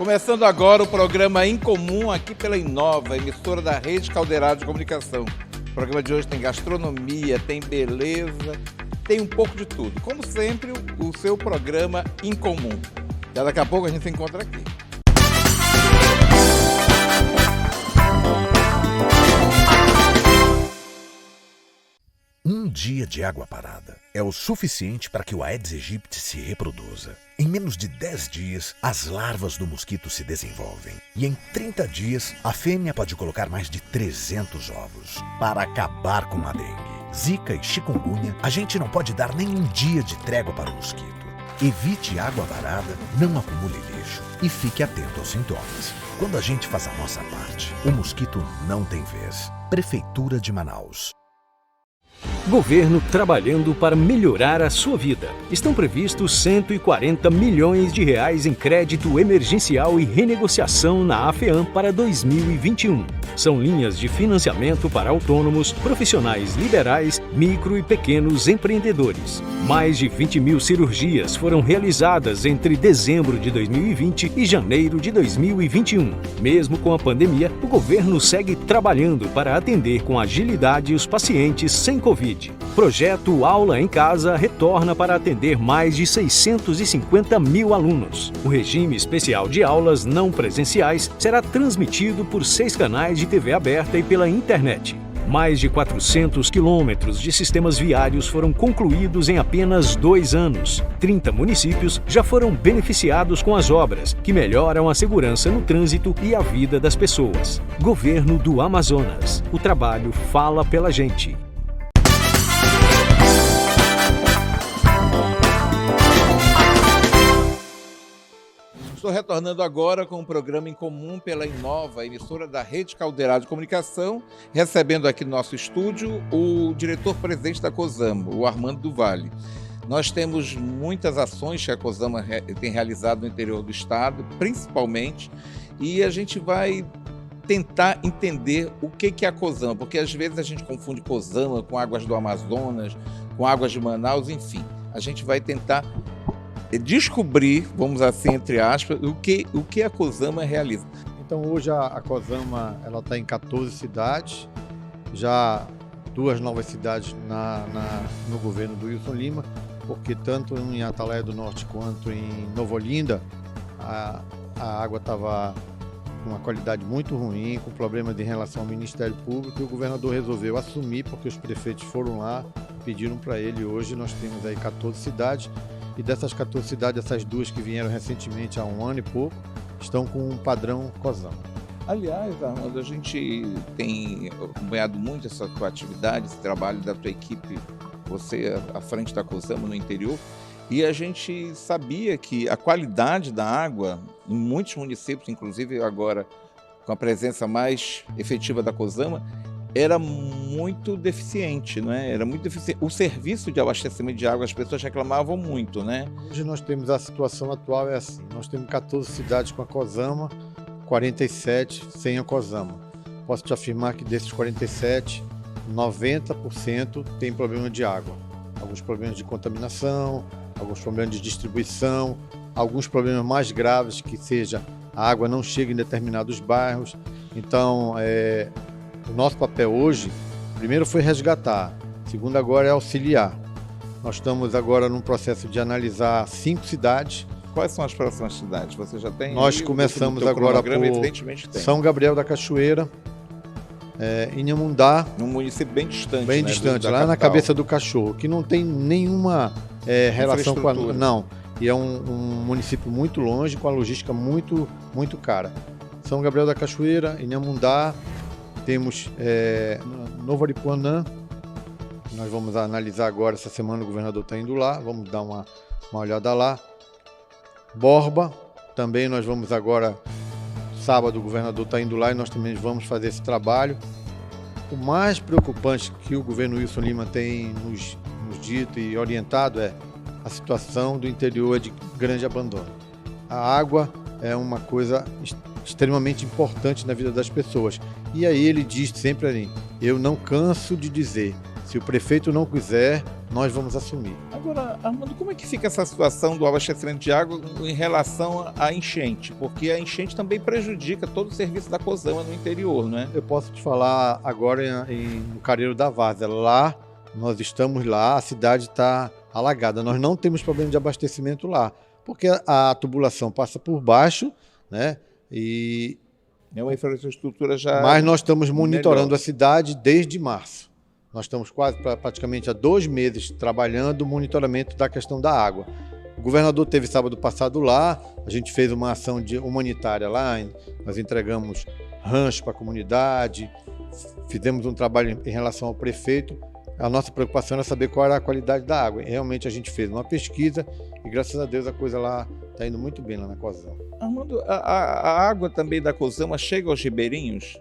Começando agora o programa Em Comum aqui pela Inova, emissora da Rede Caldeirada de Comunicação. O programa de hoje tem gastronomia, tem beleza, tem um pouco de tudo. Como sempre, o seu programa Em Comum. Já daqui a pouco a gente se encontra aqui. Um dia de água parada é o suficiente para que o Aedes aegypti se reproduza. Em menos de 10 dias, as larvas do mosquito se desenvolvem. E em 30 dias, a fêmea pode colocar mais de 300 ovos. Para acabar com a dengue, zika e chikungunya, a gente não pode dar nem um dia de trégua para o mosquito. Evite água parada, não acumule lixo e fique atento aos sintomas. Quando a gente faz a nossa parte, o mosquito não tem vez. Prefeitura de Manaus. Governo trabalhando para melhorar a sua vida. Estão previstos 140 milhões de reais em crédito emergencial e renegociação na AFEAM para 2021. São linhas de financiamento para autônomos, profissionais liberais, micro e pequenos empreendedores. Mais de 20 mil cirurgias foram realizadas entre dezembro de 2020 e janeiro de 2021. Mesmo com a pandemia, o governo segue trabalhando para atender com agilidade os pacientes sem Covid. Projeto Aula em Casa retorna para atender mais de 650 mil alunos. O regime especial de aulas não presenciais será transmitido por 6 canais de TV aberta e pela internet. Mais de 400 quilômetros de sistemas viários foram concluídos em apenas 2 anos. 30 municípios já foram beneficiados com as obras, que melhoram a segurança no trânsito e a vida das pessoas. Governo do Amazonas. O trabalho fala pela gente. Estou retornando agora com um programa Em Comum pela Inova, emissora da Rede Caldeirada de Comunicação, recebendo aqui no nosso estúdio o diretor-presidente da COSAMA, o Armando do Vale. Nós temos muitas ações que a COSAMA tem realizado no interior do estado, principalmente, e a gente vai tentar entender o que é a COSAMA, porque às vezes a gente confunde COSAMA com Águas do Amazonas, com Águas de Manaus, enfim. A gente vai tentar descobrir, vamos assim, entre aspas, o que a COSAMA realiza. Então hoje a COSAMA está em 14 cidades, já 2 novas cidades no governo do Wilson Lima, porque tanto em Atalaia do Norte quanto em Nova Olinda a água estava com uma qualidade muito ruim, com problemas em relação ao Ministério Público, e o governador resolveu assumir, porque os prefeitos foram lá, pediram para ele. Hoje nós temos aí 14 cidades, e dessas 14 cidades, essas 2 que vieram recentemente, há 1 ano e pouco, estão com um padrão COSAMA. Aliás, Armando, a gente tem acompanhado muito essa tua atividade, esse trabalho da tua equipe, você à frente da COSAMA no interior, e a gente sabia que a qualidade da água em muitos municípios, inclusive agora com a presença mais efetiva da COSAMA, era muito deficiente, né? Era muito deficiente. O serviço de abastecimento de água, as pessoas reclamavam muito, né? Hoje nós temos a situação atual, é assim, nós temos 14 cidades com a COSAMA, 47 sem a COSAMA. Posso te afirmar que desses 47, 90% tem problema de água. Alguns problemas de contaminação, alguns problemas de distribuição, alguns problemas mais graves, que seja a água não chega em determinados bairros. Então, o nosso papel hoje, primeiro foi resgatar, segundo agora é auxiliar. Nós estamos agora num processo de analisar 5 cidades. Quais são as próximas cidades? Você já tem? Nós começamos agora por São Gabriel da Cachoeira, Inhamundá. Um município bem distante. Bem distante, lá na Cabeça do Cachorro, que não tem nenhuma relação com a... Não, e é um município muito longe, com a logística muito, muito cara. São Gabriel da Cachoeira, Inhamundá, temos Novo Aripuanã, nós vamos analisar agora, essa semana o governador está indo lá, vamos dar uma olhada lá. Borba, também nós vamos agora, sábado o governador está indo lá e nós também vamos fazer esse trabalho. O mais preocupante que o governo Wilson Lima tem nos dito e orientado é a situação do interior de grande abandono. A água é uma coisa extremamente importante na vida das pessoas. E aí ele diz sempre ali, eu não canso de dizer, Se o prefeito não quiser, nós vamos assumir. Agora, Armando, como é que fica essa situação do abastecimento de água em relação à enchente? Porque a enchente também prejudica todo o serviço da COSAMA no interior, não é? Eu posso te falar agora no Careiro da Várzea. Lá, nós estamos lá, a cidade está alagada. Nós não temos problema de abastecimento lá, porque a tubulação passa por baixo, né? E é uma infraestrutura já... Mas nós estamos monitorando melhor a cidade desde março. Nós estamos praticamente há 2 meses trabalhando o monitoramento da questão da água. O governador teve sábado passado lá, a gente fez uma ação humanitária lá, nós entregamos rancho para a comunidade, fizemos um trabalho em relação ao prefeito. A nossa preocupação era saber qual era a qualidade da água. E realmente a gente fez uma pesquisa e, graças a Deus, a coisa lá está indo muito bem lá na COSAMA. Armando, a água também da COSAMA chega aos ribeirinhos?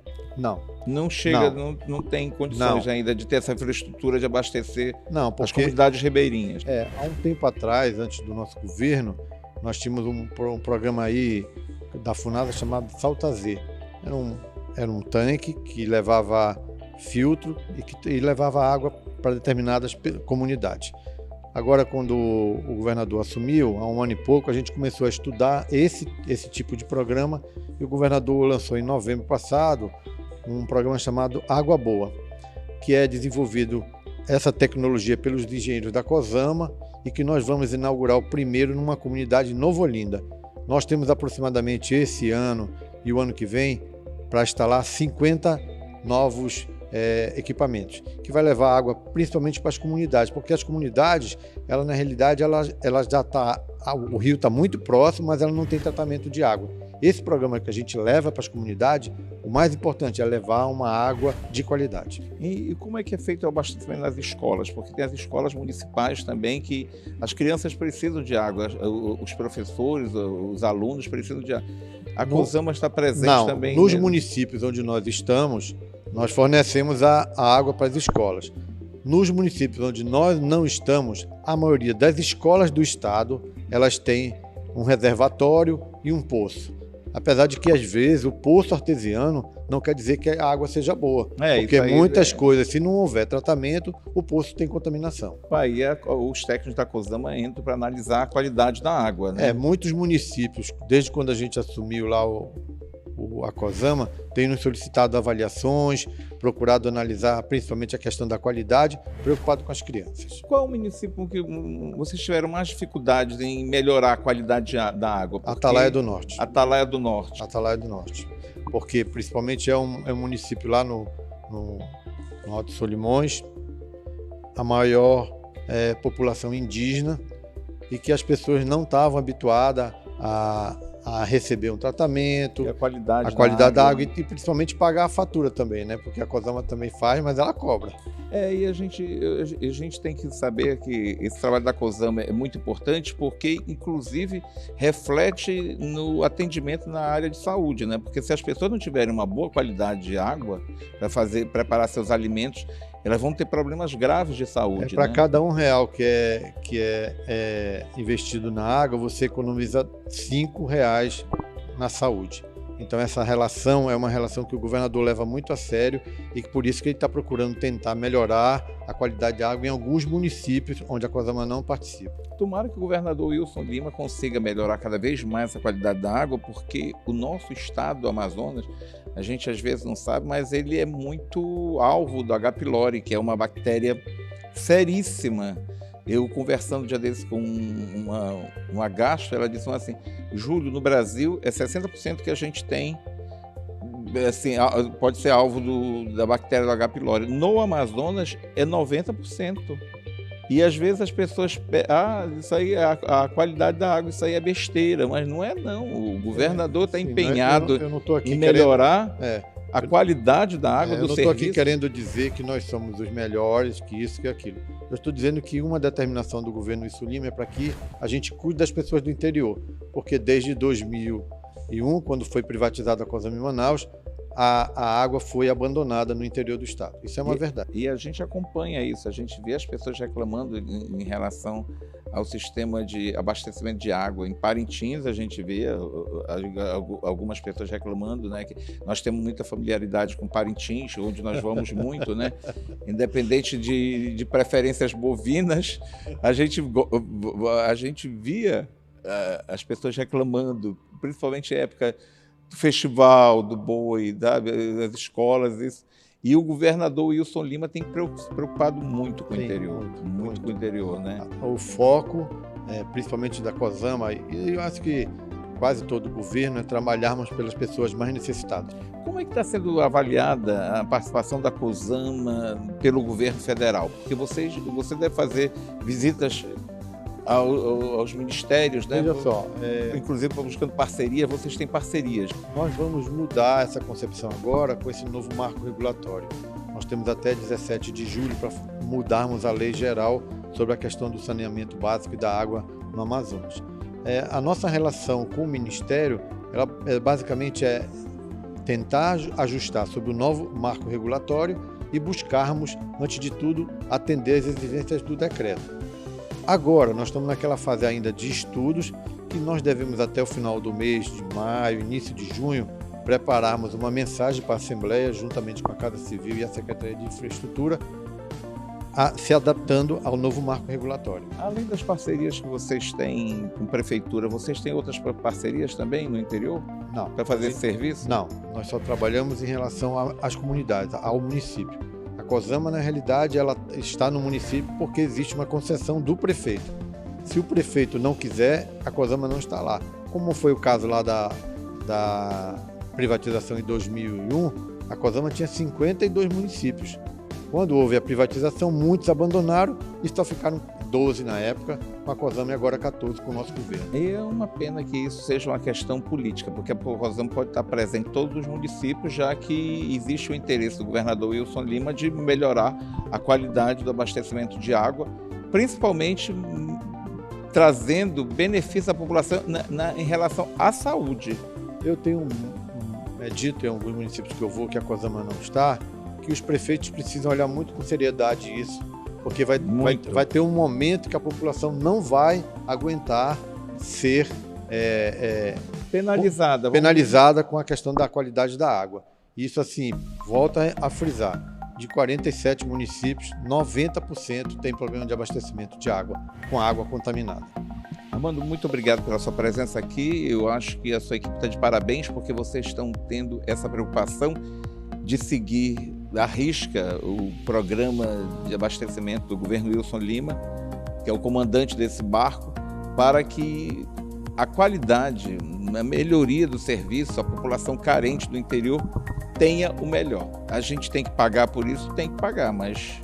Não chega, não tem condições ainda de ter essa infraestrutura de abastecer as comunidades ribeirinhas. Há um tempo atrás, antes do nosso governo, nós tínhamos um programa aí da FUNASA chamado Salta Z. Era um tanque que levava filtro e levava água para determinadas comunidades. Agora, quando o governador assumiu, há 1 ano e pouco, a gente começou a estudar esse tipo de programa e o governador lançou em novembro passado um programa chamado Água Boa, que é desenvolvido essa tecnologia pelos engenheiros da COSAMA e que nós vamos inaugurar o primeiro numa comunidade em Nova Olinda. Nós temos aproximadamente esse ano e o ano que vem para instalar 50 novos equipamentos, que vai levar água principalmente para as comunidades, porque as comunidades, ela na realidade, ela já está, o rio está muito próximo, mas ela não tem tratamento de água. Esse programa que a gente leva para as comunidades, o mais importante é levar uma água de qualidade. E como é que é feito o abastecimento nas escolas? Porque tem as escolas municipais também que as crianças precisam de água, os professores, os alunos precisam de água. A COSAMA está presente também? Nos municípios onde nós estamos, nós fornecemos a água para as escolas. Nos municípios onde nós não estamos, a maioria das escolas do estado, elas têm um reservatório e um poço. Apesar de que, às vezes, o poço artesiano não quer dizer que a água seja boa. Porque muitas coisas, se não houver tratamento, o poço tem contaminação. Aí os técnicos da COSAMA entram para analisar a qualidade da água, né? Muitos municípios, desde quando a gente assumiu lá a COSAMA, tem nos solicitado avaliações, procurado analisar principalmente a questão da qualidade, preocupado com as crianças. Qual o município que vocês tiveram mais dificuldades em melhorar a qualidade da água? Atalaia do Norte. Atalaia do Norte. Atalaia do Norte. Porque principalmente é um município lá no Alto Solimões, a maior população indígena, e que as pessoas não estavam habituadas a receber um tratamento, e a qualidade da água e principalmente pagar a fatura também, né? Porque a COSAMA também faz, mas ela cobra. E a gente tem que saber que esse trabalho da COSAMA é muito importante porque, inclusive, reflete no atendimento na área de saúde, né? Porque se as pessoas não tiverem uma boa qualidade de água para preparar seus alimentos, elas vão ter problemas graves de saúde. Para cada R$1 que é investido na água, você economiza R$5 na saúde. Então essa relação é uma relação que o governador leva muito a sério e que por isso que ele está procurando tentar melhorar a qualidade de água em alguns municípios onde a COSAMA não participa. Tomara que o governador Wilson Lima consiga melhorar cada vez mais a qualidade da água, porque o nosso estado do Amazonas, a gente às vezes não sabe, mas ele é muito alvo do H. pylori, que é uma bactéria seríssima. Eu conversando um dia desses com uma gastro, ela disse assim: Júlio, no Brasil é 60% que a gente tem, assim, pode ser alvo da bactéria do H. pylori. No Amazonas é 90%. E às vezes as pessoas, isso aí é a qualidade da água, isso aí é besteira, mas não é não. O governador está empenhado em melhorar a qualidade da água do serviço. Eu não estou aqui querendo dizer que nós somos os melhores, que isso, que aquilo. Eu estou dizendo que uma determinação do governo Wilson Lima é para que a gente cuide das pessoas do interior, porque desde 2001, quando foi privatizada a COSAMA em Manaus, a água foi abandonada no interior do estado. Isso é uma verdade. E a gente acompanha isso, a gente vê as pessoas reclamando em relação ao sistema de abastecimento de água. Em Parintins, a gente vê algumas pessoas reclamando, né, que nós temos muita familiaridade com Parintins, onde nós vamos muito, né? Independente de preferências bovinas, a gente via as pessoas reclamando, principalmente em época do festival, do boi, das escolas, isso. E o governador Wilson Lima tem preocupado muito com o interior, muito com o interior, né? O foco, principalmente da COSAMA, e eu acho que quase todo o governo, é trabalharmos pelas pessoas mais necessitadas. Como é que está sendo avaliada a participação da COSAMA pelo governo federal? Porque você deve fazer visitas aos ministérios, né? Veja só, inclusive buscando parceria, vocês têm parcerias. Nós vamos mudar essa concepção agora com esse novo marco regulatório. Nós temos até 17 de julho para mudarmos a lei geral sobre a questão do saneamento básico e da água no Amazonas. A nossa relação com o Ministério, ela basicamente é tentar ajustar sobre o novo marco regulatório e buscarmos, antes de tudo, atender às exigências do decreto. Agora, nós estamos naquela fase ainda de estudos que nós devemos até o final do mês de maio, início de junho, prepararmos uma mensagem para a Assembleia, juntamente com a Casa Civil e a Secretaria de Infraestrutura, se adaptando ao novo marco regulatório. Além das parcerias que vocês têm com prefeitura, vocês têm outras parcerias também no interior? Não. Para fazer esse serviço? Não, nós só trabalhamos em relação às comunidades, ao município. A COSAMA, na realidade, ela está no município porque existe uma concessão do prefeito. Se o prefeito não quiser, a COSAMA não está lá. Como foi o caso lá da privatização em 2001, a COSAMA tinha 52 municípios. Quando houve a privatização, muitos abandonaram e só ficaram 12 na época, com a COSAMA e agora 14 com o nosso governo. E é uma pena que isso seja uma questão política, porque a COSAMA pode estar presente em todos os municípios, já que existe o interesse do governador Wilson Lima de melhorar a qualidade do abastecimento de água, principalmente trazendo benefício à população em relação à saúde. Eu tenho dito em alguns municípios que eu vou que a COSAMA não está, que os prefeitos precisam olhar muito com seriedade isso, porque vai ter um momento que a população não vai aguentar ser penalizada com a questão da qualidade da água. Isso, assim, volta a frisar, de 47 municípios, 90% tem problema de abastecimento de água, com água contaminada. Armando, muito obrigado pela sua presença aqui. Eu acho que a sua equipe está de parabéns, porque vocês estão tendo essa preocupação de seguir à risca o programa de abastecimento do governo Wilson Lima, que é o comandante desse barco, para que a qualidade, a melhoria do serviço, a população carente do interior tenha o melhor. A gente tem que pagar por isso, tem que pagar, mas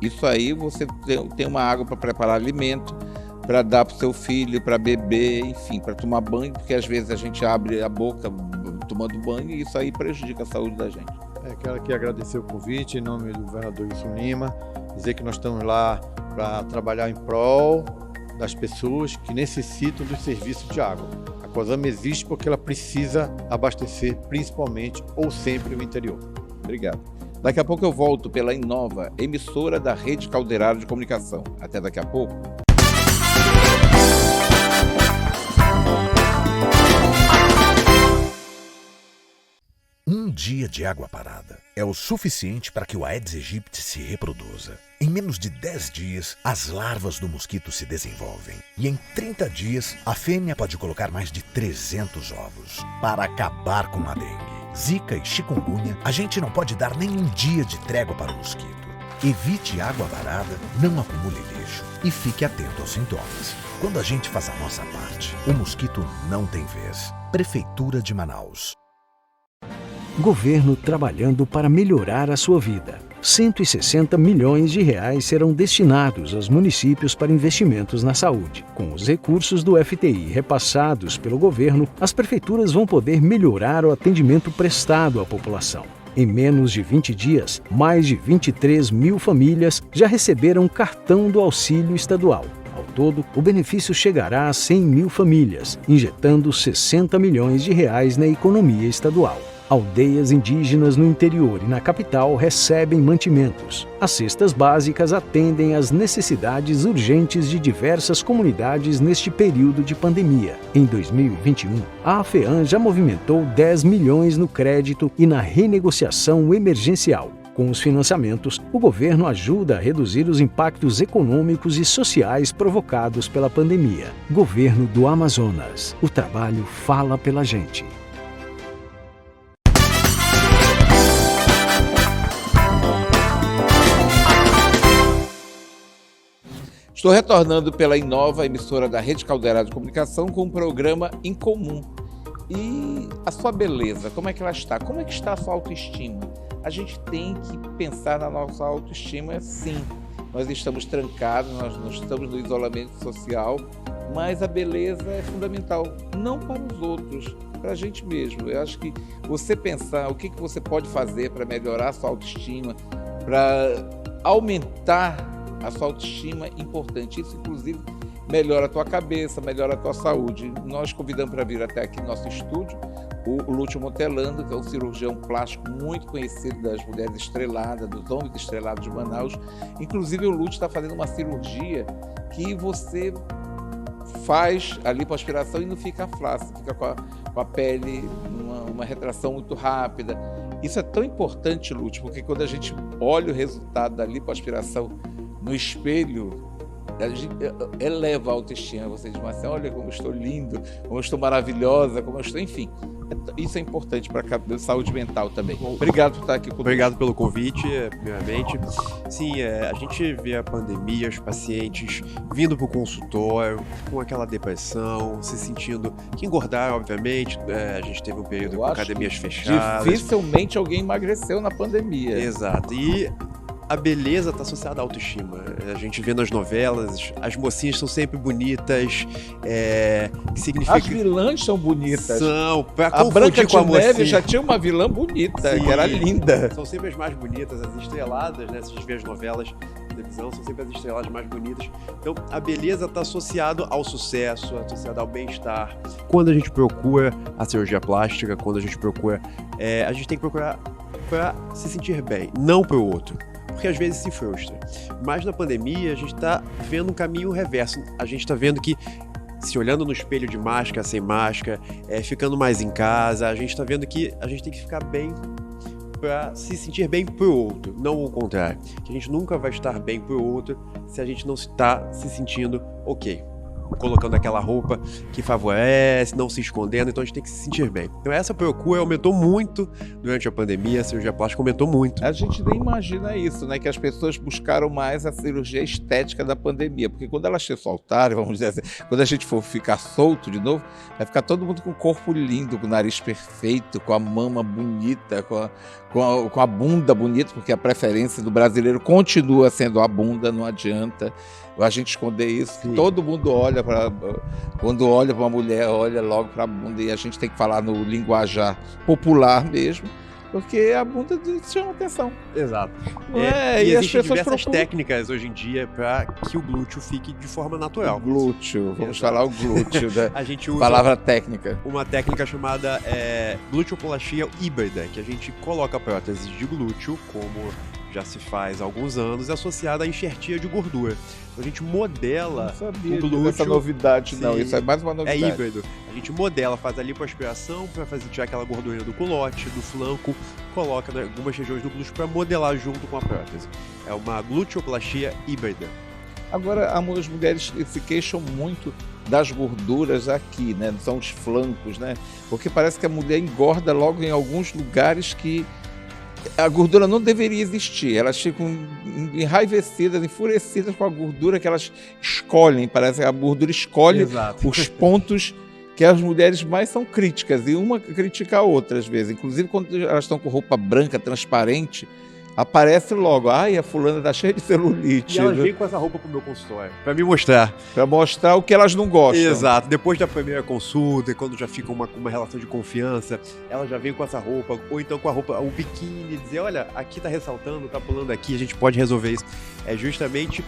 isso aí você tem uma água para preparar alimento, para dar para o seu filho, para beber, enfim, para tomar banho, porque às vezes a gente abre a boca tomando banho e isso aí prejudica a saúde da gente. Quero aqui agradecer o convite em nome do governador Wilson Lima, dizer que nós estamos lá para trabalhar em prol das pessoas que necessitam do serviço de água. A COSAMA existe porque ela precisa abastecer principalmente ou sempre o interior. Obrigado. Daqui a pouco eu volto pela Inova, emissora da Rede Calderado de Comunicação. Até daqui a pouco. Um dia de água parada é o suficiente para que o Aedes aegypti se reproduza. Em menos de 10 dias, as larvas do mosquito se desenvolvem. E em 30 dias, a fêmea pode colocar mais de 300 ovos. Para acabar com a dengue, zika e chikungunya, a gente não pode dar nem um dia de trégua para o mosquito. Evite água parada, não acumule lixo e fique atento aos sintomas. Quando a gente faz a nossa parte, o mosquito não tem vez. Prefeitura de Manaus. Governo trabalhando para melhorar a sua vida. 160 milhões de reais serão destinados aos municípios para investimentos na saúde. Com os recursos do FTI repassados pelo governo, as prefeituras vão poder melhorar o atendimento prestado à população. Em menos de 20 dias, mais de 23 mil famílias já receberam cartão do auxílio estadual. Ao todo, o benefício chegará a 100 mil famílias, injetando 60 milhões de reais na economia estadual. Aldeias indígenas no interior e na capital recebem mantimentos. As cestas básicas atendem às necessidades urgentes de diversas comunidades neste período de pandemia. Em 2021, a AFEAM já movimentou 10 milhões no crédito e na renegociação emergencial. Com os financiamentos, o governo ajuda a reduzir os impactos econômicos e sociais provocados pela pandemia. Governo do Amazonas. O trabalho fala pela gente. Estou retornando pela Inova, emissora da Rede Caldeirada de Comunicação, com um programa em comum. E a sua beleza, como é que ela está? Como é que está a sua autoestima? A gente tem que pensar na nossa autoestima, sim. Nós estamos trancados, nós não estamos no isolamento social, mas a beleza é fundamental, não para os outros, para a gente mesmo. Eu acho que você pensar o que você pode fazer para melhorar a sua autoestima, para aumentar a sua autoestima é importante. Isso, inclusive, melhora a tua cabeça, melhora a tua saúde. Nós convidamos para vir até aqui no nosso estúdio o Lúcio Montelando, que é um cirurgião plástico muito conhecido das mulheres estreladas, dos homens estrelados de Manaus. Inclusive, o Lúcio está fazendo uma cirurgia que você faz a lipoaspiração e não fica flácido, fica com a pele uma retração muito rápida. Isso é tão importante, Lúcio, porque quando a gente olha o resultado da lipoaspiração no espelho, a gente eleva a autoestima. Você diz assim, olha como eu estou lindo, como eu estou maravilhosa, como eu estou, enfim. Isso é importante para a saúde mental também. Obrigado por estar aqui conosco. Obrigado pelo convite, primeiramente. Sim, a gente vê a pandemia, os pacientes vindo para o consultório com aquela depressão, se sentindo que engordaram, obviamente. A gente teve um período com academias fechadas. Dificilmente alguém emagreceu na pandemia. Exato. E a beleza está associada à autoestima. A gente vê nas novelas, as mocinhas são sempre bonitas, que significa... As vilãs são bonitas. São, pra a Branca com a de Neve mocinha. já tinha uma vilã bonita, Sim, que era linda. São sempre as mais bonitas, as estreladas, né? Se a gente vê as novelas de televisão, são sempre as estreladas mais bonitas. Então, a beleza está associada ao sucesso, associada ao bem-estar. Quando a gente procura a cirurgia plástica, quando a gente procura... a gente tem que procurar para se sentir bem, não para o outro. Porque às vezes se frustra. Mas na pandemia a gente está vendo um caminho reverso. A gente está vendo que, se olhando no espelho de máscara, sem máscara, ficando mais em casa, a gente está vendo que a gente tem que ficar bem para se sentir bem pro outro, não o contrário. Que a gente nunca vai estar bem pro outro se a gente não está se sentindo ok. Colocando aquela roupa que favorece, não se escondendo, então a gente tem que se sentir bem. Então essa procura aumentou muito durante a pandemia, a cirurgia plástica aumentou muito. A gente nem imagina isso, né? Que as pessoas buscaram mais a cirurgia estética da pandemia, porque quando elas se soltarem, vamos dizer assim, quando a gente for ficar solto de novo, vai ficar todo mundo com o corpo lindo, com o nariz perfeito, com a mama bonita, com a bunda bonita, porque a preferência do brasileiro continua sendo a bunda, não adianta a gente esconder isso. Sim. Todo mundo olha quando olha para uma mulher, olha logo para a bunda, e a gente tem que falar no linguajar popular mesmo, porque a bunda chama atenção. Exato. E existem diversas técnicas hoje em dia para que o glúteo fique de forma natural. O glúteo, vamos falar o glúteo, né? A gente usa palavra técnica. Uma técnica chamada glúteoplastia híbrida, que a gente coloca próteses de glúteo, como já se faz há alguns anos, associada à enxertia de gordura. Então a gente modela o glúteo. Essa novidade, Sim, não, isso é mais uma novidade. É híbrido. A gente modela, faz a lipoaspiração para tirar aquela gordurinha do culote, do flanco, coloca em algumas regiões do glúteo para modelar junto com a prótese. É uma glúteoplastia híbrida. Agora, as mulheres se queixam muito das gorduras aqui, né? São os flancos, né? Porque parece que a mulher engorda logo em alguns lugares que a gordura não deveria existir. Elas ficam enraivecidas, enfurecidas com a gordura que elas escolhem. Parece que a gordura escolhe Exato. Os pontos que as mulheres mais são críticas, e uma critica a outra às vezes. Inclusive quando elas estão com roupa branca, transparente, aparece logo, a fulana tá cheia de celulite. E elas vêm com essa roupa pro meu consultório, pra me mostrar. Pra mostrar o que elas não gostam. Exato. Depois da primeira consulta, quando já fica uma relação de confiança, ela já vem com essa roupa, ou então com a roupa, o biquíni, dizer, olha, aqui tá ressaltando, tá pulando aqui, a gente pode resolver isso. É justamente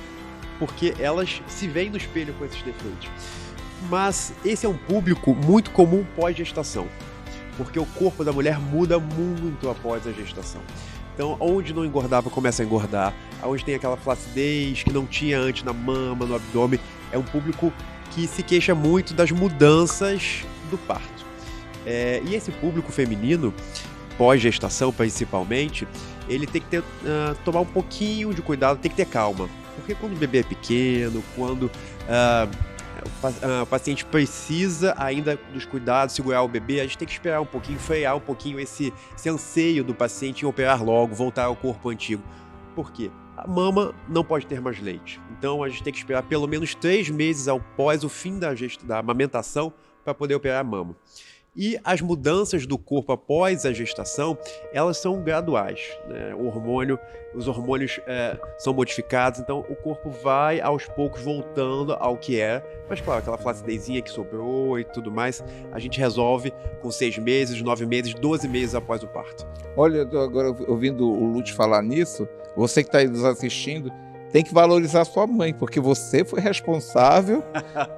porque elas se veem no espelho com esses defeitos. Mas esse é um público muito comum pós-gestação. porque o corpo da mulher muda muito após a gestação. Então, onde não engordava, começa a engordar. Onde tem aquela flacidez que não tinha antes na mama, no abdômen, é um público que se queixa muito das mudanças do parto. E esse público feminino, pós-gestação principalmente, ele tem que tomar um pouquinho de cuidado, tem que ter calma. Porque quando o bebê é pequeno, quando o paciente precisa ainda dos cuidados, segurar o bebê, a gente tem que esperar um pouquinho, frear um pouquinho esse anseio do paciente em operar logo, voltar ao corpo antigo. Por quê? A mama não pode ter mais leite. Então a gente tem que esperar pelo menos 3 meses após o fim da amamentação para poder operar a mama. E as mudanças do corpo após a gestação, elas são graduais, né? Os hormônios são modificados, então o corpo vai aos poucos voltando ao que era. Mas claro, aquela flacidezinha que sobrou e tudo mais, a gente resolve com 6 meses, 9 meses, 12 meses após o parto. Olha, eu tô agora ouvindo o Lúcio falar nisso, você que está aí nos assistindo, tem que valorizar sua mãe, porque você foi responsável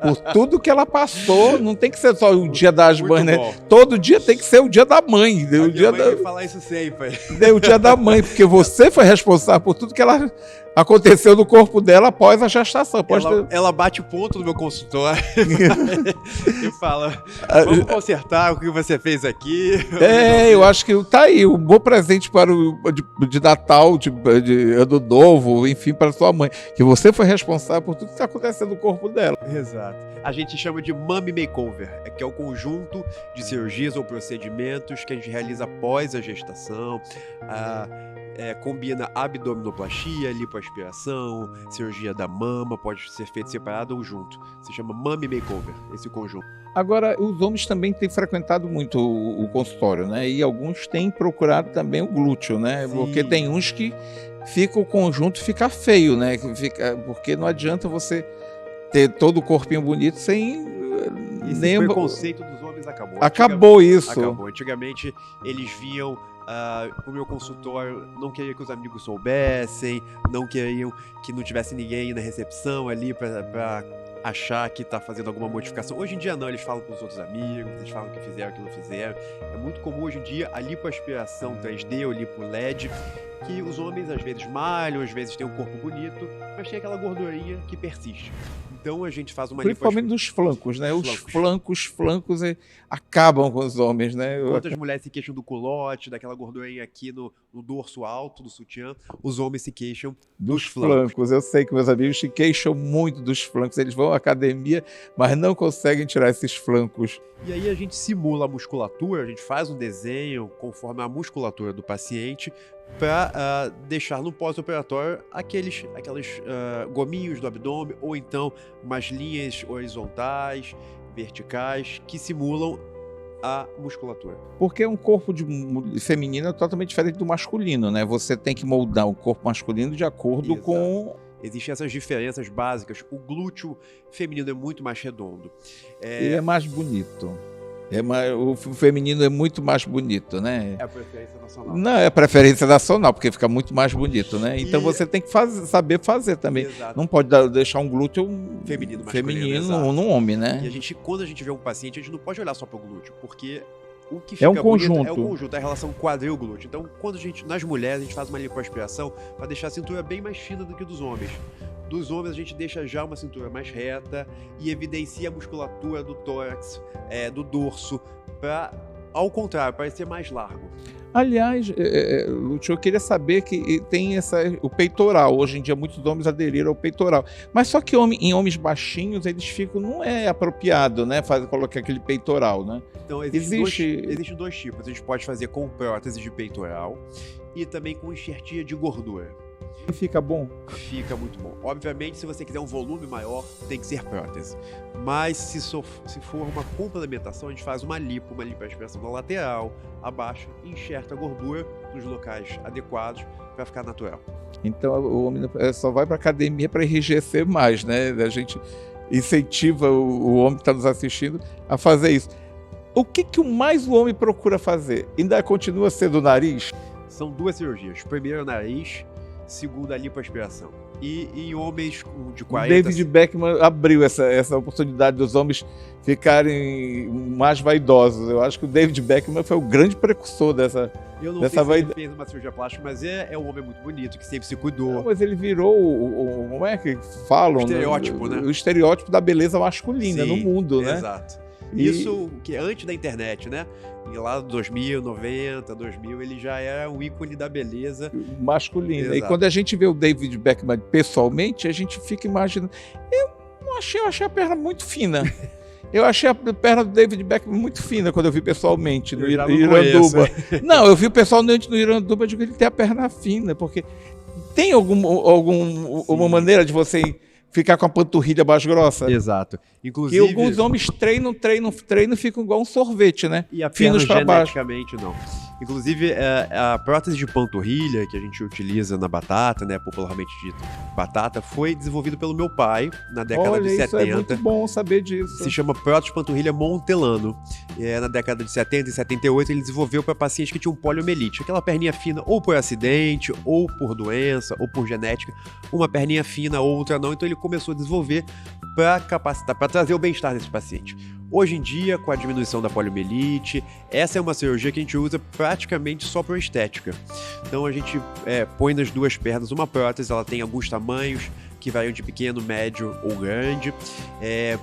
por tudo que ela passou. Não tem que ser só o dia das mães, né? Todo dia tem que ser o dia da mãe. A minha mãe vai falar isso sempre. O dia da mãe, porque você foi responsável por tudo que ela aconteceu no corpo dela após a gestação. Ela bate ponto no meu consultório e fala, vamos consertar o que você fez aqui. Eu acho que tá aí, um bom presente para de Natal, de Ano Novo, enfim, para sua mãe, que você foi responsável por tudo que está acontecendo no corpo dela. Exato. A gente chama de Mummy Makeover, que é o conjunto de cirurgias ou procedimentos que a gente realiza após a gestação. Combina abdominoplastia, lipoaspiração, cirurgia da mama, pode ser feito separado ou junto. Se chama Mummy Makeover, esse conjunto. Agora, os homens também têm frequentado muito o consultório, né? E alguns têm procurado também o glúteo, né? Sim. Porque tem uns que o conjunto fica feio, né? Porque não adianta você ter todo o corpinho bonito sem... Esse preconceito dos homens acabou. Acabou isso. Acabou. Antigamente, eles viam... o meu consultório, não queria que os amigos soubessem, não queriam que não tivesse ninguém na recepção ali para achar que está fazendo alguma modificação. Hoje em dia não, eles falam com os outros amigos, eles falam que fizeram, que não fizeram. É muito comum hoje em dia a lipoaspiração 3D ou lipo LED, que os homens às vezes malham, às vezes têm um corpo bonito, mas tem aquela gordurinha que persiste. Então a gente faz uma principalmente nos flancos, né? Os flancos acabam com os homens, né? Outras mulheres se queixam do culote, daquela gordurinha aqui no dorso alto do sutiã. Os homens se queixam dos flancos. Eu sei que meus amigos se queixam muito dos flancos. Eles vão à academia, mas não conseguem tirar esses flancos. E aí a gente simula a musculatura, a gente faz um desenho conforme a musculatura do paciente para deixar no pós-operatório aqueles gominhos do abdômen ou então umas linhas horizontais, verticais, que simulam a musculatura. Porque um corpo feminino é totalmente diferente do masculino, né? Você tem que moldar o corpo masculino de acordo com... Existem essas diferenças básicas. O glúteo feminino é muito mais redondo. Ele é mais bonito. O feminino é muito mais bonito, né? É a preferência nacional. Não, é a preferência nacional, porque fica muito mais bonito, né? Então você tem que saber fazer também. Exato. Não pode deixar um glúteo feminino num homem, né? E quando a gente vê um paciente, a gente não pode olhar só para o glúteo, porque o que fica bonito é o conjunto, é a relação quadril-glúteo. Então, nas mulheres, a gente faz uma lipoaspiração para deixar a cintura bem mais fina do que dos homens. Dos homens, a gente deixa já uma cintura mais reta e evidencia a musculatura do tórax, do dorso, para, ao contrário, parecer mais largo. Aliás, Lúcio, eu queria saber que tem o peitoral. Hoje em dia, muitos homens aderiram ao peitoral. Mas só que em homens baixinhos, eles ficam... Não é apropriado, né? Colocar aquele peitoral, né? Então, existem 2 tipos. A gente pode fazer com prótese de peitoral e também com enxertia de gordura. E fica bom? Fica muito bom. Obviamente, se você quiser um volume maior, tem que ser prótese. Mas se for uma complementação, a gente faz uma lipoaspiração na lateral, abaixo, e enxerta a gordura nos locais adequados para ficar natural. Então o homem só vai para academia para enrijecer mais, né? A gente incentiva o homem que está nos assistindo a fazer isso. O que mais o homem procura fazer? Ainda continua sendo o nariz? São 2 cirurgias. Primeiro, o nariz. Segunda, a lipoaspiração. e em homens de O 40... David Beckham abriu essa oportunidade dos homens ficarem mais vaidosos. Eu acho que o David Beckham foi o grande precursor dessa... Eu não sei se ele fez uma cirurgia plástica, mas é um homem muito bonito, que sempre se cuidou. Não, mas ele virou como é que falam? O estereótipo, né? O estereótipo da beleza masculina no mundo, né? Exato. Isso que antes da internet, né? E lá 2000, 90, 2000, ele já era um ícone da beleza masculina. Exato. E quando a gente vê o David Beckham pessoalmente, a gente fica imaginando... Eu achei a perna muito fina. Eu achei a perna do David Beckham muito fina quando eu vi pessoalmente no Iranduba. Não, eu vi pessoalmente no Iranduba, eu digo que ele tem a perna fina, porque tem alguma maneira de você ficar com a panturrilha mais grossa? Exato. Inclusive... E alguns homens treinam, ficam igual um sorvete, né? E a finos perna para baixo. geneticamente não. Inclusive, a prótese de panturrilha que a gente utiliza na batata, né, popularmente dito batata, foi desenvolvido pelo meu pai na década de 70. Isso é muito bom saber disso. Se chama prótese de panturrilha Montelano. Na década de 70 e 78 ele desenvolveu para pacientes que tinham poliomielite, aquela perninha fina ou por acidente, ou por doença, ou por genética, uma perninha fina, outra não. Então ele começou a desenvolver para capacitar, para trazer o bem-estar desse paciente. Hoje em dia, com a diminuição da poliomielite, essa é uma cirurgia que a gente usa praticamente só por estética. Então a gente põe nas duas pernas uma prótese, ela tem alguns tamanhos, que variam de pequeno, médio ou grande,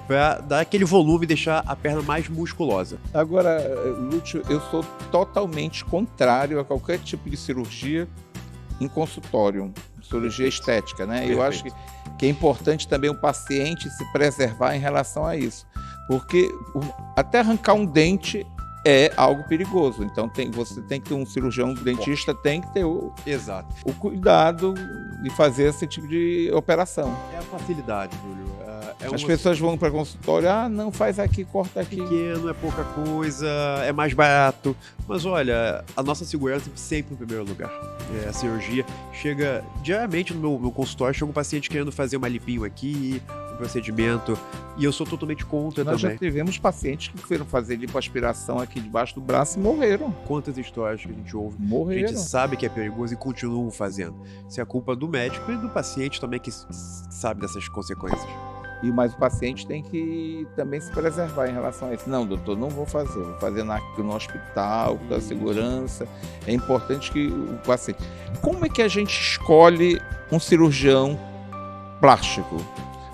para dar aquele volume e deixar a perna mais musculosa. Agora, Lúcio, eu sou totalmente contrário a qualquer tipo de cirurgia em consultório, cirurgia estética, né? Perfeito. Eu acho que é importante também o paciente se preservar em relação a isso, porque até arrancar um dente é algo perigoso. Então você tem que ter um cirurgião, dentista tem que ter o cuidado de fazer esse tipo de operação. É a facilidade, Júlio. As pessoas vão para consultório, não faz aqui, corta aqui. Pequeno, é pouca coisa, é mais barato. Mas olha, a nossa segurança sempre em primeiro lugar. A cirurgia chega diariamente no meu consultório, chega um paciente querendo fazer uma lipinho aqui, um procedimento, e eu sou totalmente contra também. Nós já tivemos pacientes que foram fazer lipoaspiração aqui debaixo do braço e morreram. Quantas histórias que a gente ouve? Morreram. A gente sabe que é perigoso e continuam fazendo. Isso é a culpa do médico e do paciente também, que sabe dessas consequências. Mas o paciente tem que também se preservar em relação a isso. Não, doutor, não vou fazer no hospital, com a segurança. É importante que o paciente... Como é que a gente escolhe um cirurgião plástico?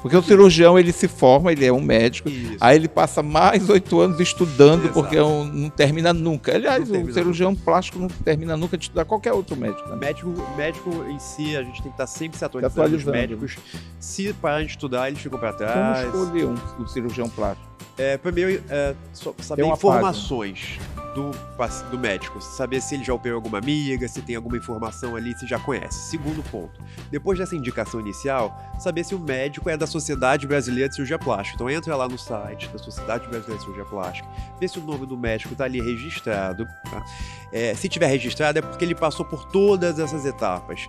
Porque o cirurgião, ele se forma, ele é um médico, aí ele passa mais 8 anos estudando, exato, porque não termina nunca. Aliás, o cirurgião plástico não termina nunca de estudar qualquer outro médico. Né? Médico em si, a gente tem que estar sempre se atualizando. Os médicos, se parar de estudar, eles ficam para trás. Como escolher um cirurgião plástico? Primeiro, saber informações do médico, saber se ele já operou alguma amiga, se tem alguma informação ali, se já conhece. Segundo ponto, depois dessa indicação inicial, saber se o médico é da Sociedade Brasileira de Cirurgia Plástica. Então entra lá no site da Sociedade Brasileira de Cirurgia Plástica, vê se o nome do médico está ali registrado. Tá? Se tiver registrado é porque ele passou por todas essas etapas.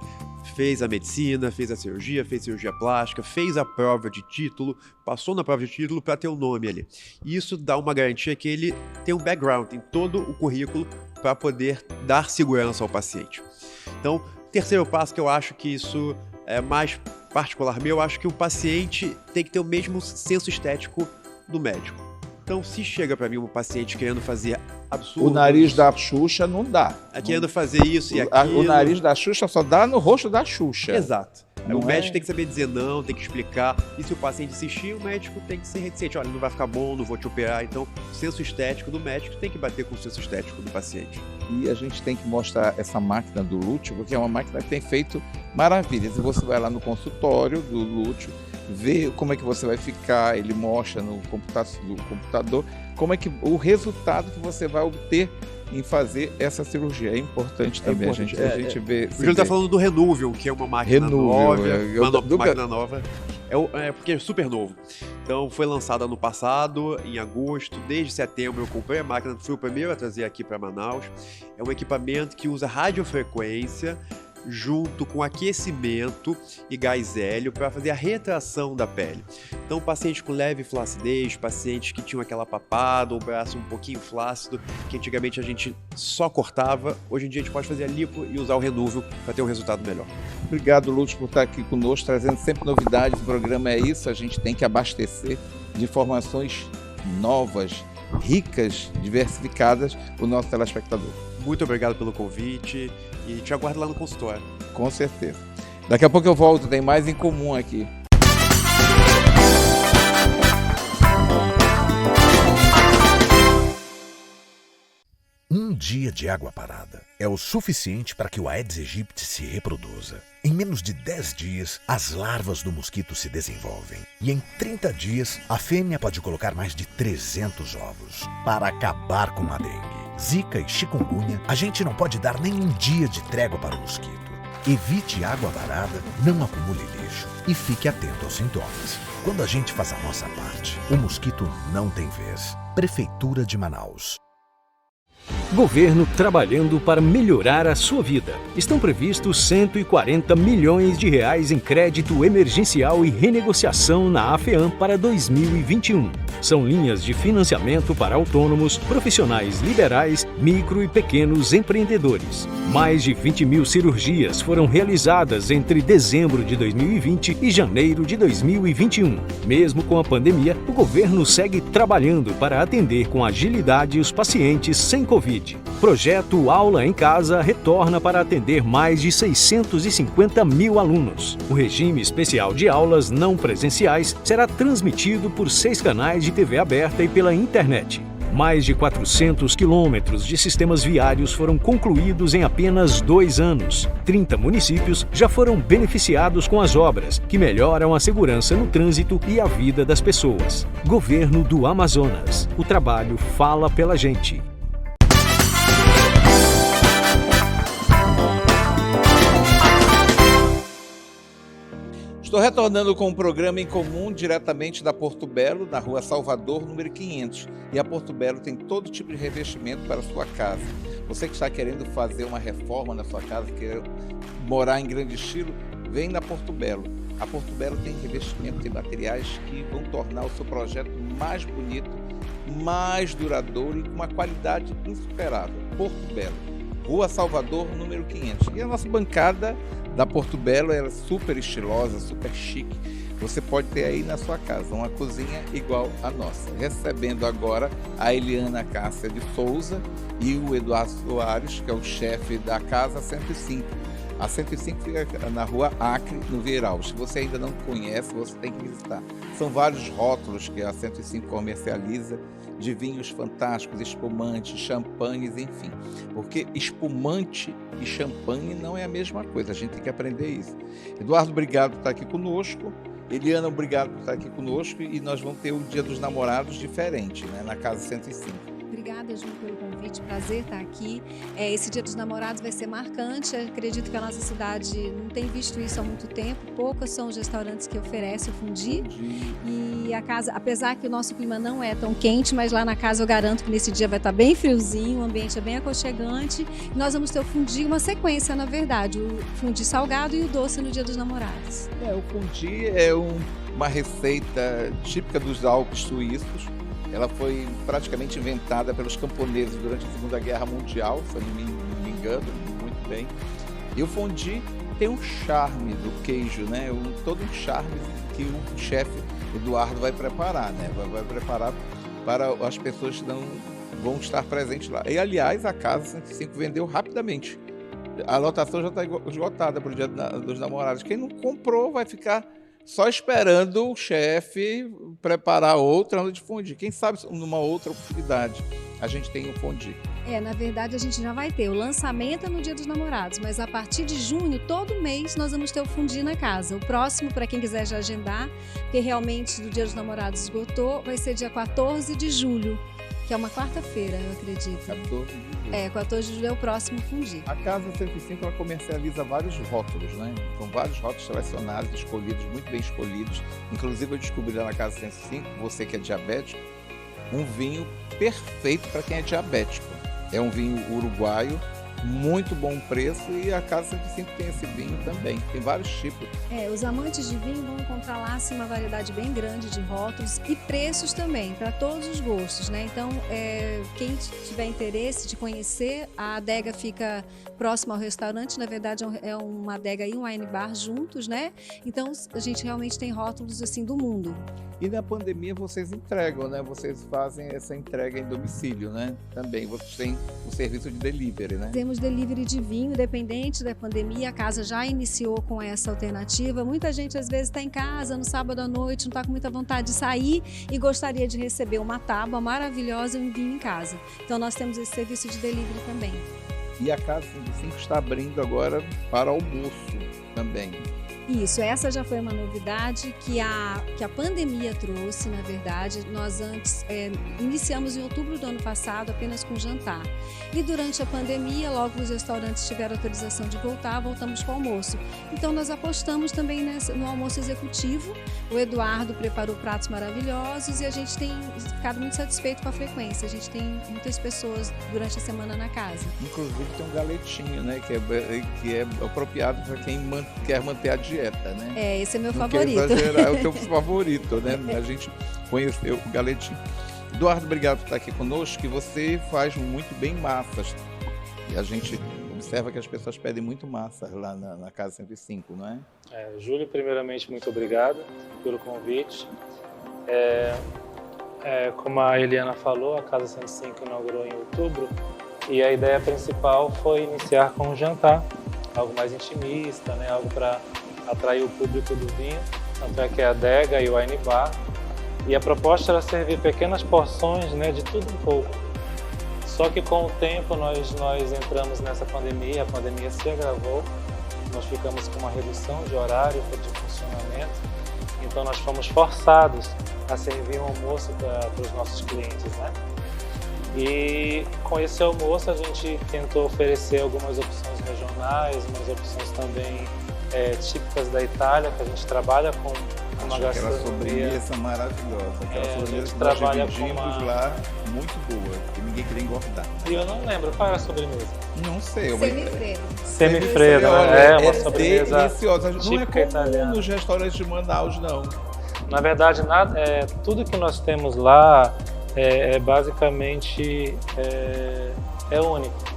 Fez a medicina, fez a cirurgia, fez cirurgia plástica, fez a prova de título, passou na prova de título para ter o nome ali. E isso dá uma garantia que ele tem um background, tem todo o currículo para poder dar segurança ao paciente. Então, terceiro passo, que eu acho que isso é mais particular meu, eu acho que o paciente tem que ter o mesmo senso estético do médico. Então, se chega para mim um paciente querendo fazer absurdo... O nariz da Xuxa não dá. Querendo fazer isso e aquilo... O nariz da Xuxa só dá no rosto da Xuxa. Exato. O médico tem que saber dizer não, tem que explicar. E se o paciente insistir, o médico tem que ser reticente. Olha, não vai ficar bom, não vou te operar. Então, o senso estético do médico tem que bater com o senso estético do paciente. E a gente tem que mostrar essa máquina do Lúcio, porque é uma máquina que tem feito maravilhas. E você vai lá no consultório do Lúcio, vê como é que você vai ficar, ele mostra no computador como é que o resultado que você vai obter em fazer essa cirurgia. É importante também a gente ver. O Júlio está falando do Renuvium, que é uma máquina nova. Máquina nova. Porque é super novo. Então foi lançado ano passado, em agosto. Desde setembro eu comprei a máquina, fui o primeiro a trazer aqui para Manaus. É um equipamento que usa radiofrequência junto com aquecimento e gás hélio para fazer a retração da pele. Então, paciente com leve flacidez, pacientes que tinham aquela papada, o braço um pouquinho flácido, que antigamente a gente só cortava, hoje em dia a gente pode fazer a lipo e usar o Renúvio para ter um resultado melhor. Obrigado, Lúcio, por estar aqui conosco, trazendo sempre novidades. O programa é isso, a gente tem que abastecer de informações novas, ricas, diversificadas, o nosso telespectador. Muito obrigado pelo convite e te aguardo lá no consultório. Com certeza. Daqui a pouco eu volto, tem mais em comum aqui. Um dia de água parada é o suficiente para que o Aedes aegypti se reproduza. Em menos de 10 dias, as larvas do mosquito se desenvolvem. E em 30 dias, a fêmea pode colocar mais de 300 ovos. Para acabar com a dengue, zika e chikungunya, a gente não pode dar nem um dia de trégua para o mosquito. Evite água parada, não acumule lixo e fique atento aos sintomas. Quando a gente faz a nossa parte, o mosquito não tem vez. Prefeitura de Manaus. Governo trabalhando para melhorar a sua vida. Estão previstos 140 milhões de reais em crédito emergencial e renegociação na AFEAM para 2021. São linhas de financiamento para autônomos, profissionais liberais, micro e pequenos empreendedores. Mais de 20 mil cirurgias foram realizadas entre dezembro de 2020 e janeiro de 2021. Mesmo com a pandemia, o governo segue trabalhando para atender com agilidade os pacientes sem Covid. Projeto Aula em Casa retorna para atender mais de 650 mil alunos. O regime especial de aulas não presenciais será transmitido por 6 canais de TV aberta e pela internet. Mais de 400 quilômetros de sistemas viários foram concluídos em apenas 2 anos. 30 municípios já foram beneficiados com as obras, que melhoram a segurança no trânsito e a vida das pessoas. Governo do Amazonas. O trabalho fala pela gente. Estou retornando com um programa em comum diretamente da Porto Belo, na rua Salvador, número 500. E a Porto Belo tem todo tipo de revestimento para a sua casa. Você que está querendo fazer uma reforma na sua casa, quer morar em grande estilo, vem na Porto Belo. A Porto Belo tem revestimento, tem materiais que vão tornar o seu projeto mais bonito, mais duradouro e com uma qualidade insuperável. Porto Belo, rua Salvador, número 500. E a nossa bancada da Porto Belo é super estilosa, super chique. Você pode ter aí na sua casa uma cozinha igual a nossa. Recebendo agora a Eliana Cássia de Souza e o Eduardo Soares, que é o chefe da Casa 105. A 105 fica na rua Acre, no Vieiral. Se você ainda não conhece, você tem que visitar. São vários rótulos que a 105 comercializa, de vinhos fantásticos, espumantes, champanhes, enfim. Porque espumante e champanhe não é a mesma coisa, a gente tem que aprender isso. Eduardo, obrigado por estar aqui conosco. Eliana, obrigado por estar aqui conosco. E nós vamos ter o Dia dos Namorados diferente, né, na Casa 105. Obrigada, Ju, pelo convite. Prazer estar aqui. Esse Dia dos Namorados vai ser marcante. Acredito que a nossa cidade não tem visto isso há muito tempo. Poucos são os restaurantes que oferecem o fundi. E a casa, apesar que o nosso clima não é tão quente, mas lá na casa eu garanto que nesse dia vai estar bem friozinho, o ambiente é bem aconchegante. E nós vamos ter o fundi, uma sequência, na verdade. O fundi salgado e o doce no Dia dos Namorados. O fundi é uma receita típica dos Alpes suíços. Ela foi praticamente inventada pelos camponeses durante a Segunda Guerra Mundial, se eu não me engano, muito bem. E o fondue tem um charme do queijo, né? Todo um charme que o chefe Eduardo vai preparar, né? Vai preparar para as pessoas que não vão estar presentes lá. E, aliás, a Casa 105 vendeu rapidamente. A lotação já está esgotada para o Dia dos Namorados. Quem não comprou vai ficar só esperando o chefe preparar outra onda de fondue. Quem sabe numa outra oportunidade a gente tem um fondue. Na verdade a gente já vai ter. O lançamento é no Dia dos Namorados, mas a partir de junho, todo mês, nós vamos ter o fondue na casa. O próximo, para quem quiser já agendar, porque realmente do Dia dos Namorados esgotou, vai ser dia 14 de julho, que é uma quarta-feira, eu acredito. 14 de julho. 14 de julho é o próximo fondue. A Casa 105 ela comercializa vários rótulos, né? São vários rótulos selecionados, escolhidos, muito bem escolhidos. Inclusive eu descobri lá na Casa 105, você que é diabético, um vinho perfeito para quem é diabético. É um vinho uruguaio, muito bom preço, e a Casa 105 tem esse vinho também, tem vários tipos. Os amantes de vinho vão encontrar lá assim, uma variedade bem grande de rótulos e preços também, para todos os gostos, né? Então, quem tiver interesse de conhecer, a adega fica próxima ao restaurante, na verdade é uma adega e um wine bar juntos, né? Então, a gente realmente tem rótulos assim do mundo. E na pandemia vocês entregam, né? Vocês fazem essa entrega em domicílio, né? Também, vocês têm o serviço de delivery, né? Temos delivery de vinho, independente da pandemia, a casa já iniciou com essa alternativa. Muita gente às vezes está em casa no sábado à noite, não está com muita vontade de sair e gostaria de receber uma tábua maravilhosa e um vinho em casa. Então nós temos esse serviço de delivery também. E a Casa 105 está abrindo agora para almoço também. Isso, essa já foi uma novidade que a pandemia trouxe, na verdade. Nós antes iniciamos em outubro do ano passado apenas com jantar. E durante a pandemia, logo os restaurantes tiveram autorização de voltar, voltamos com o almoço. Então nós apostamos também no almoço executivo. O Eduardo preparou pratos maravilhosos e a gente tem ficado muito satisfeito com a frequência. A gente tem muitas pessoas durante a semana na casa. Inclusive tem um galetinho, né? Que é apropriado para quem quer manter a dieta, né? Esse é meu não favorito. Quer exagerar, é o teu favorito, né? A gente conheceu o galetinho. Eduardo, obrigado por estar aqui conosco, que você faz muito bem massas. E a gente observa que as pessoas pedem muito massa lá na Casa 105, não é? Júlio, primeiramente, muito obrigado pelo convite. Como a Eliana falou, a Casa 105 inaugurou em outubro e a ideia principal foi iniciar com um jantar, algo mais intimista, né? Algo para atrair o público do vinho, tanto é que é a adega e o wine bar. E a proposta era servir pequenas porções, né, de tudo um pouco. Só que com o tempo nós entramos nessa pandemia, a pandemia se agravou, nós ficamos com uma redução de horário de funcionamento, então nós fomos forçados a servir um almoço para os nossos clientes, né? E com esse almoço a gente tentou oferecer algumas opções regionais, umas opções também típicas da Itália, que a gente trabalha com uma gastronomia. Aquela sobremesa maravilhosa, aquela sobremesa que nós dividimos lá, muito boa, que ninguém queria engordar. E eu não lembro, qual era a sobremesa? Não sei. Semifredo, né? Uma sobremesa deliciosa. Não é comum italiana. Nos restaurantes de Manaus, não. Na verdade, tudo que nós temos lá basicamente único.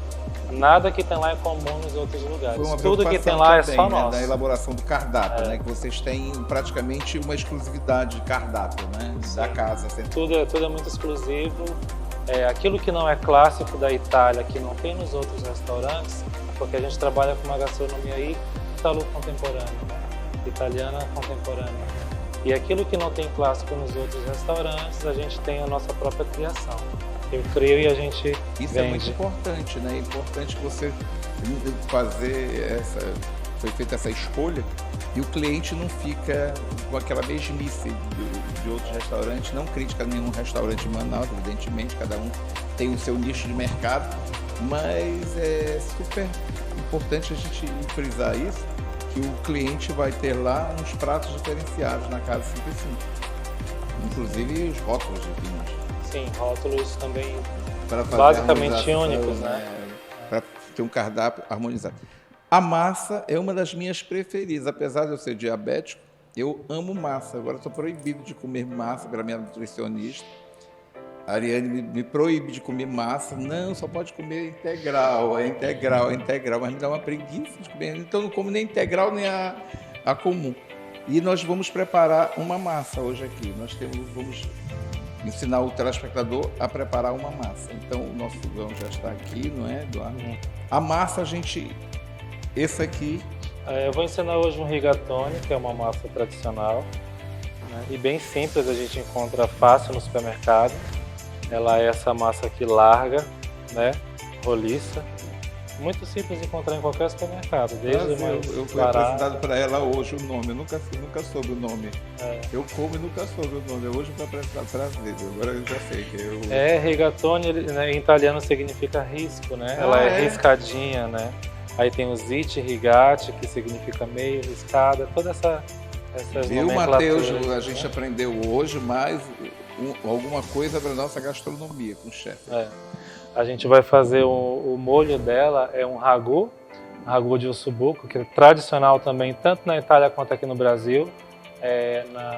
Nada que tem lá é comum nos outros lugares. Tudo que tem lá também, é só nosso. Na elaboração do cardápio, né? Que vocês têm praticamente uma exclusividade de cardápio, né? Sim. Da casa. Tudo é muito exclusivo. Aquilo que não é clássico da Itália, que não tem nos outros restaurantes, porque a gente trabalha com uma gastronomia italo-contemporânea, né? Italiana contemporânea. E aquilo que não tem clássico nos outros restaurantes, a gente tem a nossa própria criação. Eu creio e a gente Isso vende. É muito importante, né? É importante você foi feita essa escolha e o cliente não fica com aquela mesmice de outros restaurantes, não crítica nenhum restaurante de Manaus, evidentemente, cada um tem o seu nicho de mercado, mas é super importante a gente frisar isso, que o cliente vai ter lá uns pratos diferenciados na Casa 105, inclusive os rótulos de vinhos. Sim, rótulos também basicamente únicos, né? Para ter um cardápio harmonizado. A massa é uma das minhas preferidas, apesar de eu ser diabético, eu amo massa. Agora estou proibido de comer massa pela minha nutricionista. A Ariane me proíbe de comer massa. Não, só pode comer integral, mas me dá uma preguiça de comer. Então não como nem integral nem a comum. E nós vamos preparar uma massa hoje aqui. Vamos ensinar o telespectador a preparar uma massa. Então o nosso fogão já está aqui, não é, Eduardo? A massa esse aqui... Eu vou ensinar hoje um rigatone, que é uma massa tradicional, né? E bem simples, a gente encontra fácil no supermercado. Ela é essa massa aqui larga, né? Roliça. Muito simples de encontrar em qualquer supermercado, desde o mais eu fui apresentado para ela hoje o nome, eu nunca soube o nome. Eu como e nunca soube o nome, hoje foi apresentado para ela, agora eu já sei que eu... rigatone, né, em italiano significa risco, né? Ela é riscadinha, né? Aí tem o ziti, rigate, que significa meio, riscada, toda essas Matheus, a gente aprendeu hoje mais alguma coisa da nossa gastronomia com o chefe. A gente vai fazer o molho dela, é um ragu de ossobuco, que é tradicional também, tanto na Itália quanto aqui no Brasil.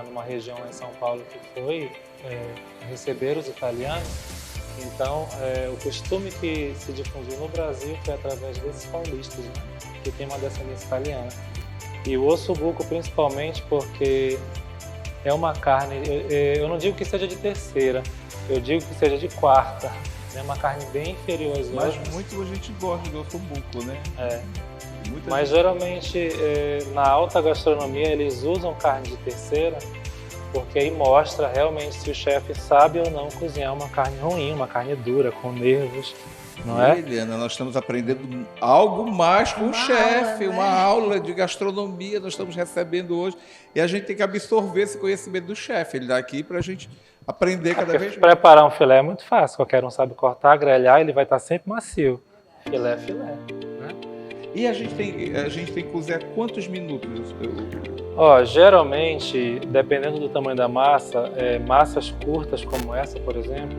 Numa região lá em São Paulo que foi receber os italianos. Então, o costume que se difundiu no Brasil foi através desses paulistas, né, que tem uma descendência italiana. E o ossobuco principalmente porque é uma carne, eu não digo que seja de terceira, eu digo que seja de quarta. É uma carne bem inferior às outras. Mas muita gente gosta do ossobuco, né? Mas geralmente na alta gastronomia eles usam carne de terceira porque aí mostra realmente se o chefe sabe ou não cozinhar uma carne ruim, uma carne dura, com nervos, não é? Eliana, nós estamos aprendendo algo mais com o chefe, uma aula de gastronomia nós estamos recebendo hoje e a gente tem que absorver esse conhecimento do chefe. Ele dá aqui para a gente aprender cada vez mais. Preparar um filé é muito fácil, qualquer um sabe cortar, grelhar, ele vai estar sempre macio. Filé é filé, né? E a gente tem que cozinhar quantos minutos? Geralmente, dependendo do tamanho da massa, massas curtas como essa, por exemplo,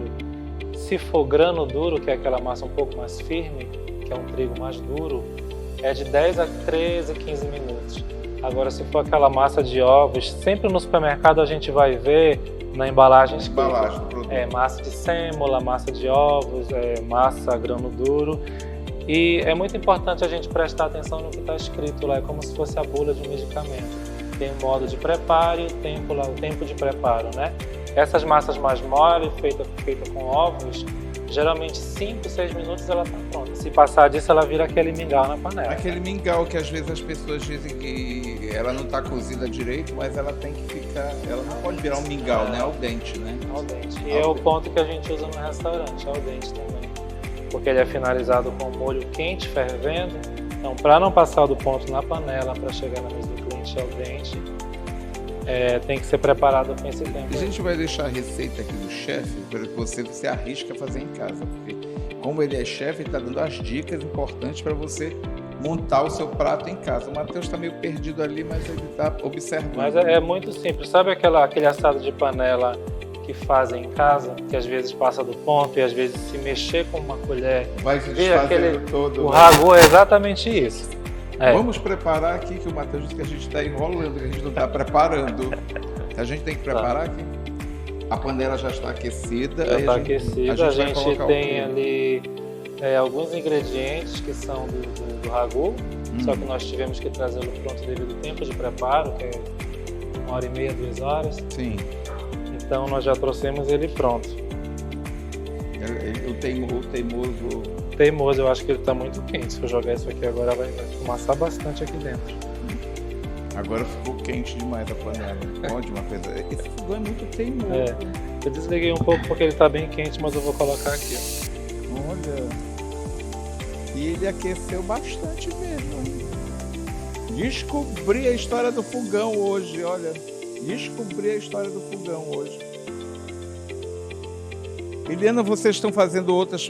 se for grano duro, que é aquela massa um pouco mais firme, que é um trigo mais duro, é de 10 a 13, 15 minutos. Agora, se for aquela massa de ovos, sempre no supermercado a gente vai ver na embalagem escrita. Massa de sêmola, massa de ovos, massa grano duro. E é muito importante a gente prestar atenção no que está escrito lá, é como se fosse a bula de um medicamento. Tem o modo de preparo e o tempo de preparo, né? Essas massas mais moles, feita com ovos, geralmente 5, 6 minutos ela está pronta. Se passar disso, ela vira aquele mingau na panela. Aquele mingau que às vezes as pessoas dizem que ela não está cozida direito, mas ela tem que ficar... Ela não pode virar um mingau, né? Al dente, né? Al dente. E é o ponto que a gente usa no restaurante, al dente também. Porque ele é finalizado com molho quente, fervendo. Então, para não passar do ponto na panela, para chegar na mesa do cliente al dente, tem que ser preparado com esse tempo. A gente vai deixar a receita aqui do chefe para que você se arrisque a fazer em casa, porque como ele é chefe, ele está dando as dicas importantes para você montar o seu prato em casa. O Matheus está meio perdido ali, mas ele está observando. Mas é muito simples. Sabe aquele assado de panela que fazem em casa, que às vezes passa do ponto e às vezes se mexer com uma colher... Vai se desfazendo todo. O ragu é exatamente isso. Vamos preparar aqui, que o Matheus disse que a gente está enrolando, que a gente não está preparando. A gente tem que preparar aqui. A panela já está aquecida. Já está aquecida. A gente tem ali alguns ingredientes que são do ragu, só que nós tivemos que trazê-lo pronto devido ao tempo de preparo, que é 1h30, 2 horas. Sim. Então nós já trouxemos ele pronto. O teimoso... Teimoso, eu acho que ele está muito quente. Se eu jogar isso aqui agora, vai fumaçar bastante aqui dentro. Agora ficou quente demais a panela. Pode uma coisa. Esse fogão é muito teimoso. Eu desliguei um pouco porque ele está bem quente, mas eu vou colocar aqui. Olha. E ele aqueceu bastante mesmo. Descobri a história do fogão hoje, olha. Descobri a história do fogão hoje. Eliana, vocês estão fazendo outras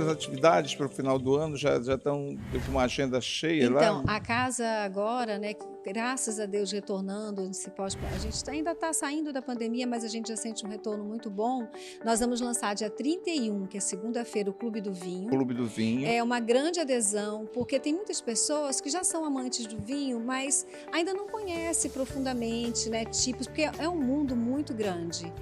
atividades para o final do ano? Já estão com uma agenda cheia lá? Então, a casa agora, né, graças a Deus retornando, a gente ainda está saindo da pandemia, mas a gente já sente um retorno muito bom. Nós vamos lançar dia 31, que é segunda-feira, o Clube do Vinho. Clube do Vinho. É uma grande adesão, porque tem muitas pessoas que já são amantes do vinho, mas ainda não conhecem profundamente, né, tipos, porque é um mundo muito grande.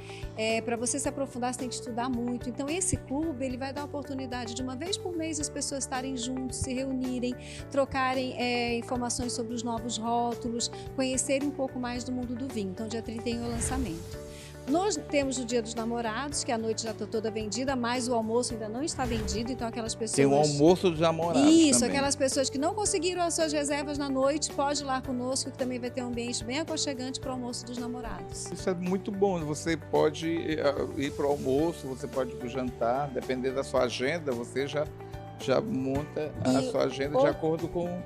Para você se aprofundar, você tem que estudar muito. Então, esse clube ele vai dar a oportunidade de uma vez por mês as pessoas estarem juntos, se reunirem, trocarem informações sobre os novos rótulos, conhecerem um pouco mais do mundo do vinho. Então, dia 31 é o lançamento. Nós temos o Dia dos Namorados, que a noite já está toda vendida, mas o almoço ainda não está vendido, então aquelas pessoas... Tem o almoço dos namorados Isso, também. Aquelas pessoas que não conseguiram as suas reservas na noite, pode ir lá conosco, que também vai ter um ambiente bem aconchegante para o almoço dos namorados. Isso é muito bom, você pode ir para o almoço, você pode ir para o jantar, dependendo da sua agenda, você já monta a sua agenda de acordo com...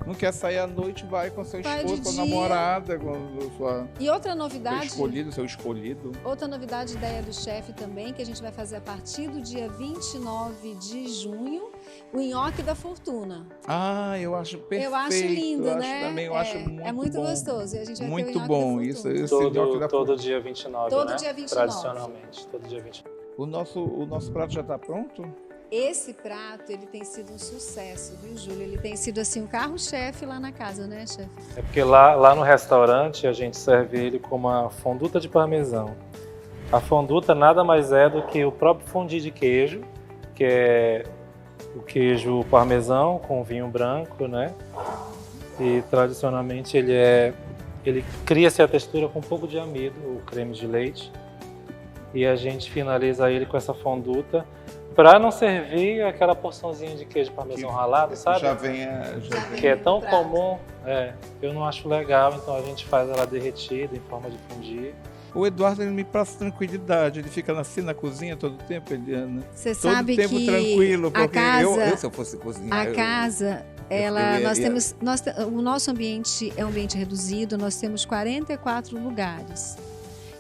Não quer sair à noite, vai com seu esposo, com a namorada, com sua... E outra novidade... Seu escolhido. Outra novidade, ideia do chefe também, que a gente vai fazer a partir do dia 29 de junho, o nhoque da fortuna. Ah, eu acho perfeito. Eu acho lindo, Eu acho muito bom. É muito gostoso. E a gente vai muito ter o nhoque bom da isso. Todo dia 29, todo né? dia 29. Tradicionalmente, todo dia 29. O nosso prato já está pronto? Esse prato, ele tem sido um sucesso, viu, Júlio? Ele tem sido, assim, um carro-chefe lá na casa, né, chefe? É porque lá no restaurante a gente serve ele com uma fonduta de parmesão. A fonduta nada mais é do que o próprio fondue de queijo, que é o queijo parmesão com vinho branco, né? E tradicionalmente ele cria-se a textura com um pouco de amido, o creme de leite. E a gente finaliza ele com essa fonduta, para não servir aquela porçãozinha de queijo parmesão ralado, sabe? Já vem que é tão comum, eu não acho legal, então a gente faz ela derretida em forma de fondue. O Eduardo, ele me passa tranquilidade, ele fica assim na cozinha todo o tempo, Eliana. Você sabe todo tempo que tranquilo, porque a casa, eu se eu fosse cozinhar... A casa, o nosso ambiente é um ambiente reduzido, nós temos 44 lugares.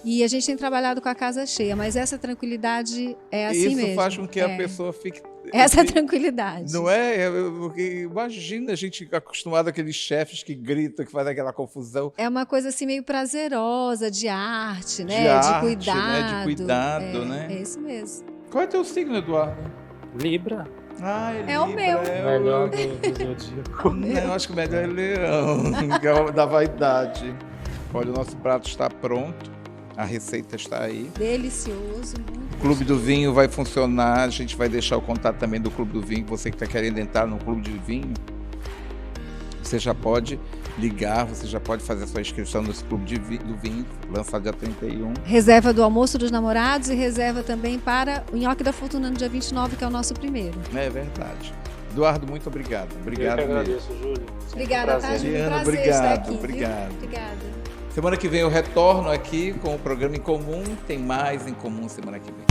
E a gente tem trabalhado com a casa cheia, mas essa tranquilidade é assim isso mesmo. Isso faz com que a pessoa fique... Essa tranquilidade. Não é? Porque imagina a gente acostumado àqueles chefes que gritam, que fazem aquela confusão. É uma coisa assim meio prazerosa, de arte, né? De cuidado. Né? De cuidado, né? É isso mesmo. Qual é teu signo, Eduardo? Libra. Ah, é o meu. Melhor do zodíaco. Eu acho que o melhor é Leão, que é o da vaidade. Olha, o nosso prato está pronto. A receita está aí. Delicioso. O Clube do Vinho vai funcionar. A gente vai deixar o contato também do Clube do Vinho. Você que está querendo entrar no Clube de Vinho, você já pode ligar, você já pode fazer a sua inscrição nesse Clube do Vinho, lançado dia 31. Reserva do almoço dos namorados e reserva também para o Nhoque da Fortuna no dia 29, que é o nosso primeiro. É verdade. Eduardo, muito obrigado. Obrigado eu que agradeço, Júlio. Obrigada, tá, Júlio? Prazer obrigado, estar aqui. Obrigado. Obrigada. Semana que vem eu retorno aqui com o programa Em Comum. Tem mais Em Comum semana que vem.